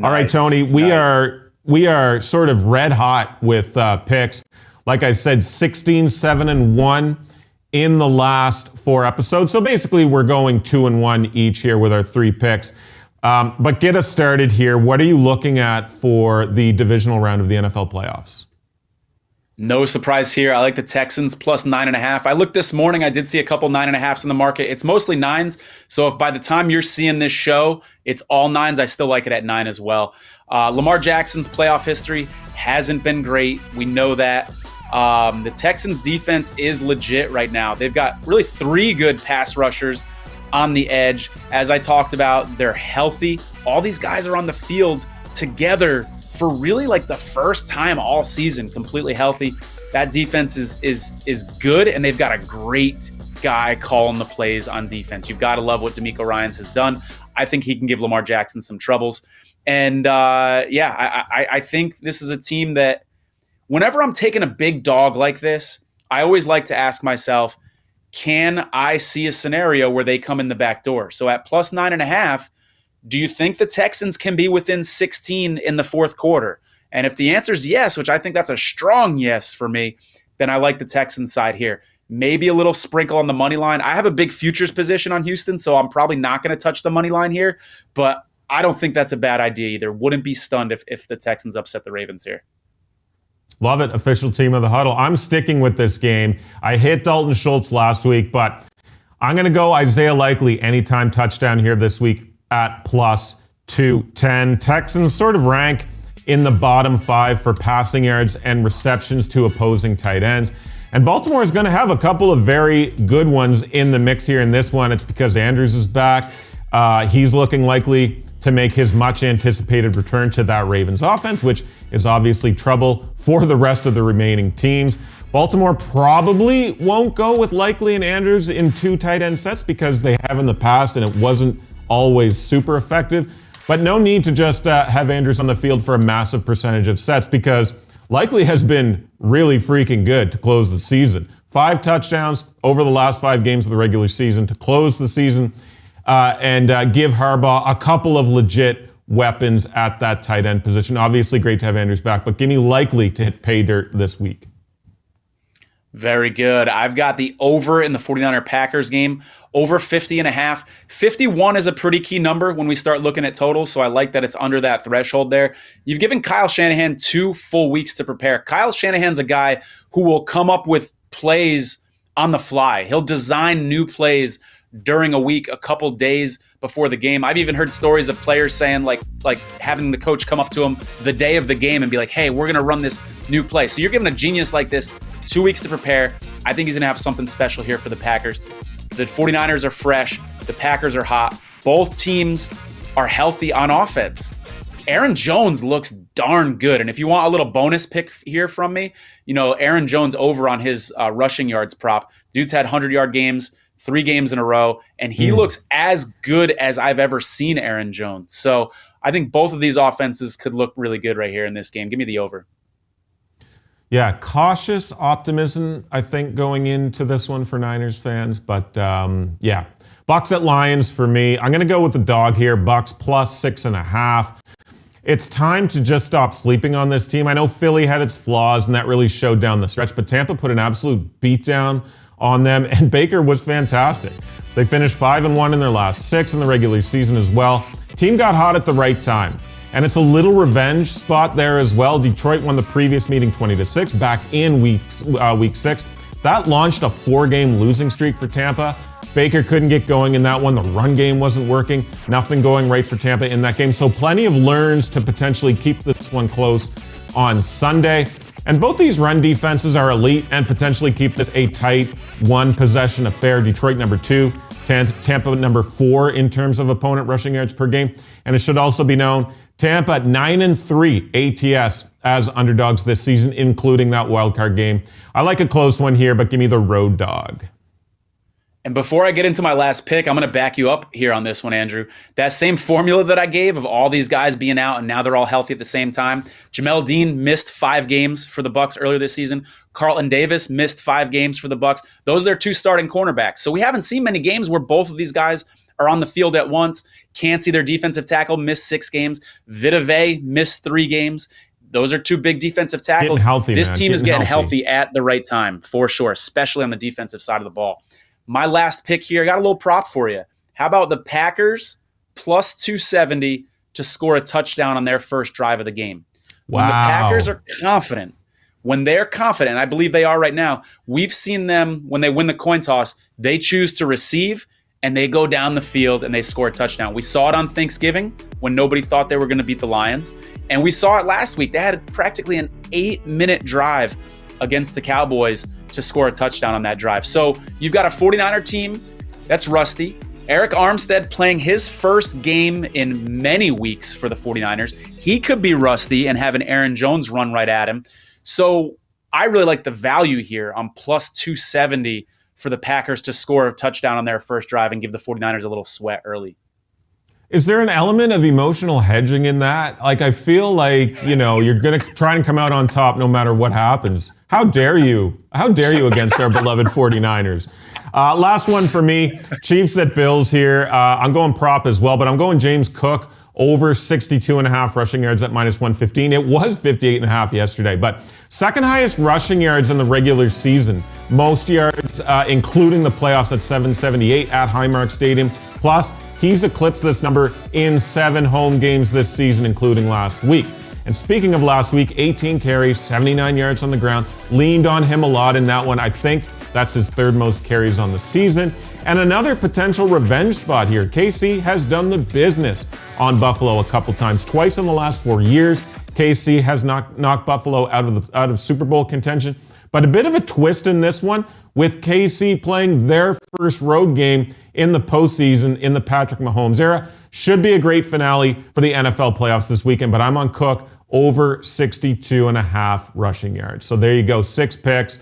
All right, Tony, we are sort of red hot with picks. Like I said, 16, 7, and 1 in the last 4 episodes. So basically, we're going 2 and 1 each here with our 3 picks. But get us started here. What are you looking at for the divisional round of the NFL playoffs? No surprise here. I like the Texans plus 9.5. I looked this morning. I did see a couple 9.5s in the market. It's mostly 9s. So if by the time you're seeing this show, it's all 9s, I still like it at 9 as well. Lamar Jackson's playoff history hasn't been great. We know that. The Texans defense is legit right now. They've got really 3 good pass rushers on the edge. As I talked about, they're healthy. All these guys are on the field together for really like the first time all season, completely healthy. That defense is good, and they've got a great guy calling the plays on defense. You've got to love what DeMeco Ryans has done. I think he can give Lamar Jackson some troubles. And I think this is a team that whenever I'm taking a big dog like this, I always like to ask myself, can I see a scenario where they come in the back door? So at plus 9.5, do you think the Texans can be within 16 in the fourth quarter? And if the answer is yes, which I think that's a strong yes for me, then I like the Texans side here. Maybe a little sprinkle on the money line. I have a big futures position on Houston, so I'm probably not going to touch the money line here, but I don't think that's a bad idea either. Wouldn't be stunned if the Texans upset the Ravens here. Love it. Official team of the huddle. I'm sticking with this game. I hit Dalton Schultz last week, but I'm going to go Isaiah Likely anytime touchdown here this week at plus 210. Texans sort of rank in the bottom 5 for passing yards and receptions to opposing tight ends. And Baltimore is going to have a couple of very good ones in the mix here in this one. It's because Andrews is back. He's looking likely to make his much anticipated return to that Ravens offense, which is obviously trouble for the rest of the remaining teams. Baltimore probably won't go with Likely and Andrews in 2 tight end sets because they have in the past and it wasn't always super effective. But no need to just have Andrews on the field for a massive percentage of sets because Likely has been really freaking good to close the season. 5 touchdowns over the last 5 games of the regular season to close the season and give Harbaugh a couple of legit weapons at that tight end position. Obviously great to have Andrews back, but give me Likely to hit pay dirt this week. Very good. I've got the over in the 49er Packers game, over 50.5. 51 is a pretty key number when we start looking at totals, so I like that it's under that threshold there. You've given Kyle Shanahan 2 full weeks to prepare. Kyle Shanahan's a guy who will come up with plays on the fly. He'll design new plays during a week, a couple days before the game. I've even heard stories of players saying like having the coach come up to him the day of the game and be like, hey, we're going to run this new play. So you're giving a genius like this 2 weeks to prepare. I think he's going to have something special here for the Packers. The 49ers are fresh. The Packers are hot. Both teams are healthy on offense. Aaron Jones looks darn good. And if you want a little bonus pick here from me, Aaron Jones over on his rushing yards prop. Dude's had 100-yard games 3 games in a row, and he looks as good as I've ever seen Aaron Jones. So I think both of these offenses could look really good right here in this game. Give me the over. Yeah, cautious optimism, I think, going into this one for Niners fans. But, yeah, Bucks at Lions for me. I'm going to go with the dog here, Bucks plus 6.5. It's time to just stop sleeping on this team. I know Philly had its flaws, and that really showed down the stretch, but Tampa put an absolute beatdown on them, and Baker was fantastic. They finished 5-1 in their last 6 in the regular season as well. Team got hot at the right time. And it's a little revenge spot there as well. Detroit won the previous meeting 20-6 back in week 6. That launched a 4-game losing streak for Tampa. Baker couldn't get going in that one. The run game wasn't working. Nothing going right for Tampa in that game. So plenty of learns to potentially keep this one close on Sunday. And both these run defenses are elite and potentially keep this a tight 1-possession affair. Detroit number 2, Tampa number 4 in terms of opponent rushing yards per game. And it should also be known, Tampa 9-3 ATS as underdogs this season, including that wildcard game. I like a close one here, but give me the road dog. And before I get into my last pick, I'm going to back you up here on this one, Andrew. That same formula that I gave of all these guys being out and now they're all healthy at the same time. Jamel Dean missed 5 games for the Bucs earlier this season. Carlton Davis missed 5 games for the Bucs. Those are their 2 starting cornerbacks. So we haven't seen many games where both of these guys are on the field at once. Cansey, their defensive tackle, missed 6 games. Vitave missed 3 games. Those are 2 big defensive tackles. This team is getting healthy at the right time, for sure, especially on the defensive side of the ball. My last pick here, I got a little prop for you. How about the Packers plus 270 to score a touchdown on their first drive of the game? When the Packers are confident, when they're confident, I believe they are right now, we've seen them, when they win the coin toss, they choose to receive and they go down the field and they score a touchdown. We saw it on Thanksgiving when nobody thought they were going to beat the Lions. And we saw it last week. They had practically an 8-minute drive against the Cowboys to score a touchdown on that drive. So you've got a 49er team that's rusty. Eric Armstead playing his first game in many weeks for the 49ers. He could be rusty and have an Aaron Jones run right at him. So I really like the value here on plus 270 for the Packers to score a touchdown on their first drive and give the 49ers a little sweat early. Is there an element of emotional hedging in that? Like, I feel like, you're going to try and come out on top no matter what happens. How dare you? How dare you against our beloved 49ers? Last one for me, Chiefs at Bills here. I'm going prop as well, but I'm going James Cook over 62.5 rushing yards at minus 115. It was 58.5 yesterday, but second highest rushing yards in the regular season. Most yards, including the playoffs, at 778 at Highmark Stadium. Plus, he's eclipsed this number in 7 home games this season, including last week. And speaking of last week, 18 carries, 79 yards on the ground. Leaned on him a lot in that one. I think that's his 3rd most carries on the season. And another potential revenge spot here. KC has done the business on Buffalo a couple times. Twice in the last 4 years, KC has knocked Buffalo out of Super Bowl contention. But a bit of a twist in this one, with KC playing their first road game in the postseason in the Patrick Mahomes era. Should be a great finale for the NFL playoffs this weekend, but I'm on Cook over 62.5 rushing yards. So there you go, 6 picks.